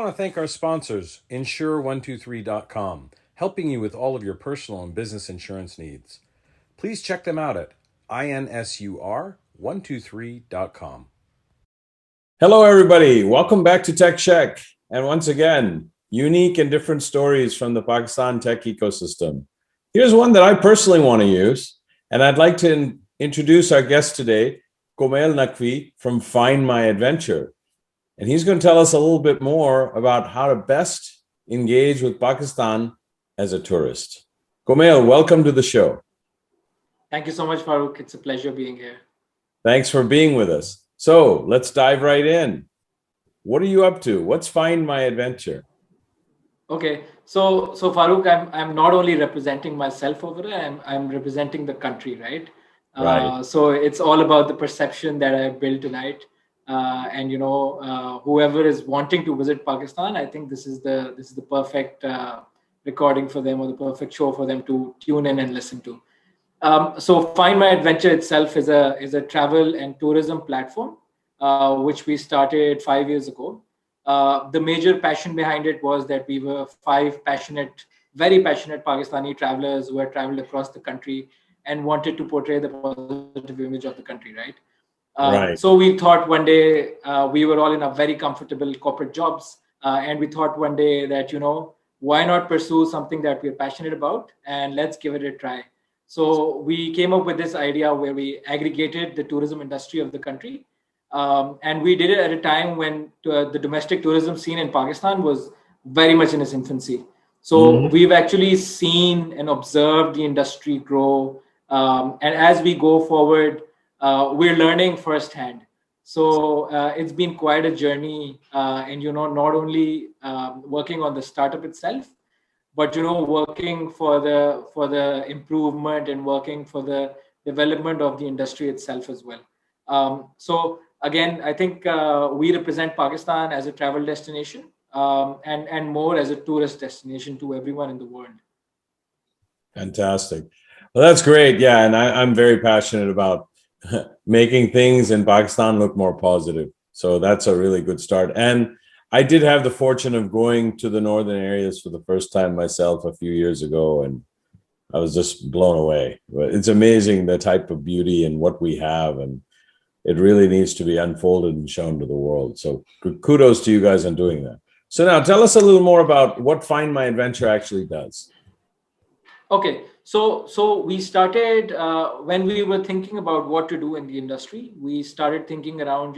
want to thank our sponsors, Insure123.com, helping you with all of your personal and business insurance needs. Please check them out at insur123.com. Hello, everybody. Welcome back to Tech Sheck. And once again, unique and different stories from the Pakistan tech ecosystem. Here's one that I personally want to use, and I'd like to introduce our guest today, Komail Naqvi from Find MyAdventure. And he's going to tell us a little bit more about how to best engage with Pakistan as a tourist. Komail, welcome to the show. Thank you so much, Farooq. It's a pleasure being here. Thanks for being with us. So let's dive right in. What are you up to? What's Find MyAdventure? Okay, so Farooq, I'm not only representing myself over there. I'm representing the country, right? Right. So it's all about the perception that I built tonight. And whoever is wanting to visit Pakistan, I think this is the perfect recording for them, or the perfect show for them to tune in and listen to. So Find My Adventure itself is a travel and tourism platform, which we started 5 years ago. The major passion behind it was that we were five very passionate Pakistani travelers who had traveled across the country and wanted to portray the positive image of the country, right? Right. So we thought one day, we were all in a very comfortable corporate jobs, and we thought one day that, why not pursue something that we're passionate about, and let's give it a try. So we came up with this idea where we aggregated the tourism industry of the country. And we did it at a time when the domestic tourism scene in Pakistan was very much in its infancy. So we've actually seen and observed the industry grow. And as we go forward, we're learning firsthand. So it's been quite a journey. And, not only working on the startup itself, but working for the improvement and working for the development of the industry itself as well. So again, I think we represent Pakistan as a travel destination, and more as a tourist destination to everyone in the world. Fantastic. Well, that's great. Yeah, and I'm very passionate about making things in Pakistan look more positive. So that's a really good start. And I did have the fortune of going to the northern areas for the first time myself a few years ago, and I was just blown away. But it's amazing the type of beauty and what we have, and it really needs to be unfolded and shown to the world. So kudos to you guys on doing that. So now tell us a little more about what Find My Adventure actually does. Okay, so we started when we were thinking about what to do in the industry. We started thinking around,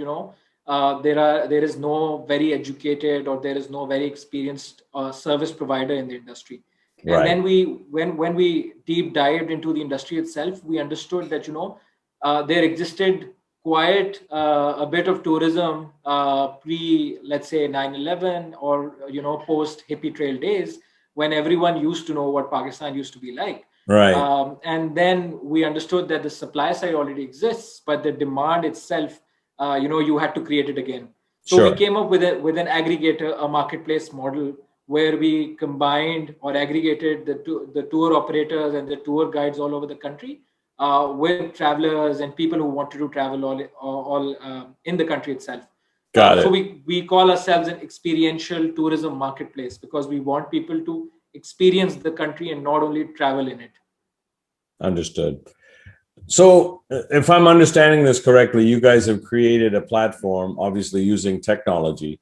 there is no very educated, or there is no very experienced service provider in the industry. And Right. then when we deep dived into the industry itself, we understood that there existed quite a bit of tourism pre, let's say, 9/11, or post hippie trail days, when everyone used to know what Pakistan used to be like. Right. And then we understood that the supply side already exists, but the demand itself, you had to create it again. So Sure. we came up with an aggregator, a marketplace model, where we combined or aggregated the tour operators and the tour guides all over the country with travelers and people who wanted to travel all in the country itself. Got it. So we call ourselves an experiential tourism marketplace, because we want people to experience the country and not only travel in it. Understood. So if I'm understanding this correctly, you guys have created a platform, obviously using technology,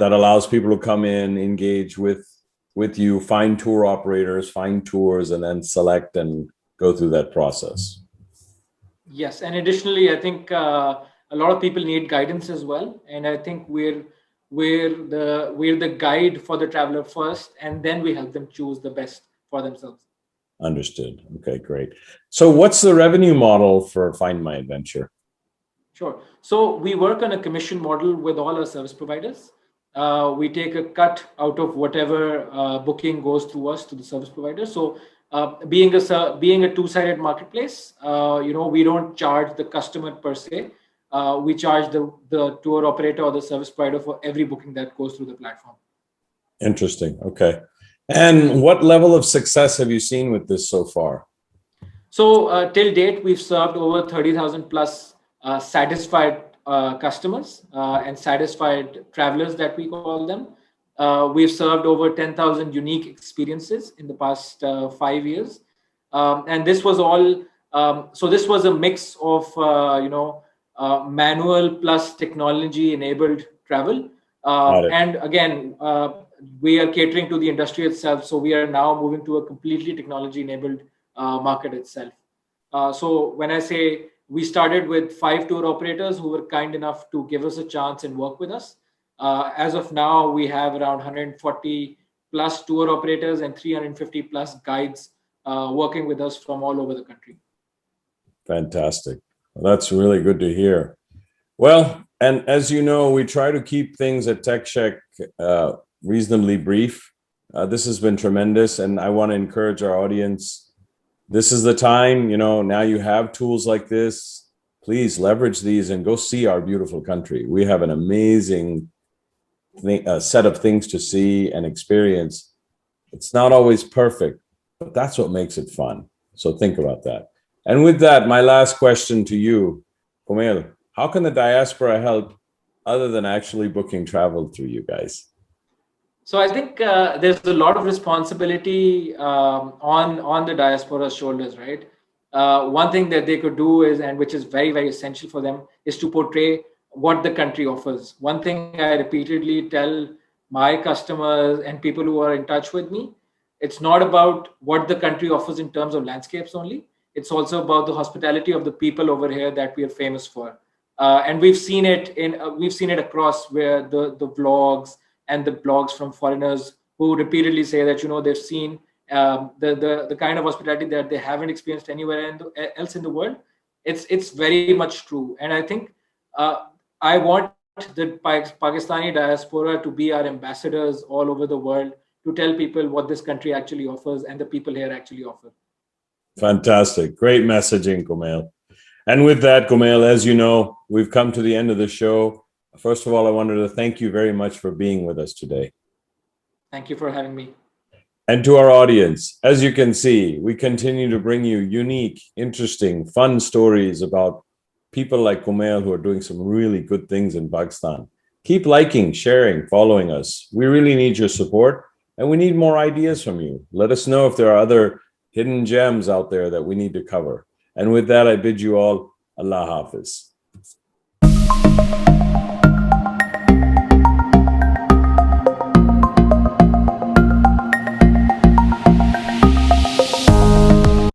that allows people to come in, engage with you, find tour operators, find tours, and then select and go through that process. Yes, and additionally, I think a lot of people need guidance as well, and I think we're the guide for the traveler first, and then we help them choose the best for themselves. Understood. Okay, great. So what's the revenue model for Find My Adventure? Sure. So we work on a commission model with all our service providers. We take a cut out of whatever booking goes through us to the service provider. So being a two-sided marketplace, we don't charge the customer per se. We charge the tour operator or the service provider for every booking that goes through the platform. Interesting. Okay. And what level of success have you seen with this so far? So till date, we've served over 30,000 plus satisfied customers and satisfied travelers, that we call them. We've served over 10,000 unique experiences in the past 5 years. And this was all, so this was a mix of, manual plus technology enabled travel. Got it. And again, we are catering to the industry itself. So we are now moving to a completely technology enabled market itself. So when I say we started with 5 tour operators who were kind enough to give us a chance and work with us. As of now, we have around 140 plus tour operators and 350 plus guides working with us from all over the country. Fantastic. Well, that's really good to hear. Well, and as you know, we try to keep things at TechSheck reasonably brief. This has been tremendous, and I want to encourage our audience. This is the time, now you have tools like this. Please leverage these and go see our beautiful country. We have an amazing set of things to see and experience. It's not always perfect, but that's what makes it fun. So think about that. And with that, my last question to you, Komail, how can the diaspora help other than actually booking travel through you guys? So I think there's a lot of responsibility on the diaspora's shoulders, right? One thing that they could do is, and which is very, very essential for them, is to portray what the country offers. One thing I repeatedly tell my customers and people who are in touch with me, it's not about what the country offers in terms of landscapes only. It's also about the hospitality of the people over here that we are famous for. And we've seen it across where the vlogs and the blogs from foreigners who repeatedly say that they've seen the kind of hospitality that they haven't experienced anywhere else in the world. It's very much true, and I think I want the Pakistani diaspora to be our ambassadors all over the world to tell people what this country actually offers and the people here actually offer. Fantastic, great messaging, Komail. And with that, Komail, as you know, we've come to the end of the show. First of all, I wanted to thank you very much for being with us today. Thank you for having me. And to our audience, as you can see, we continue to bring you unique, interesting, fun stories about people like Komail who are doing some really good things in Pakistan. Keep liking, sharing, following us. We really need your support, and we need more ideas from you. Let us know if there are other hidden gems out there that we need to cover. And with that, I bid you all Allah Hafiz.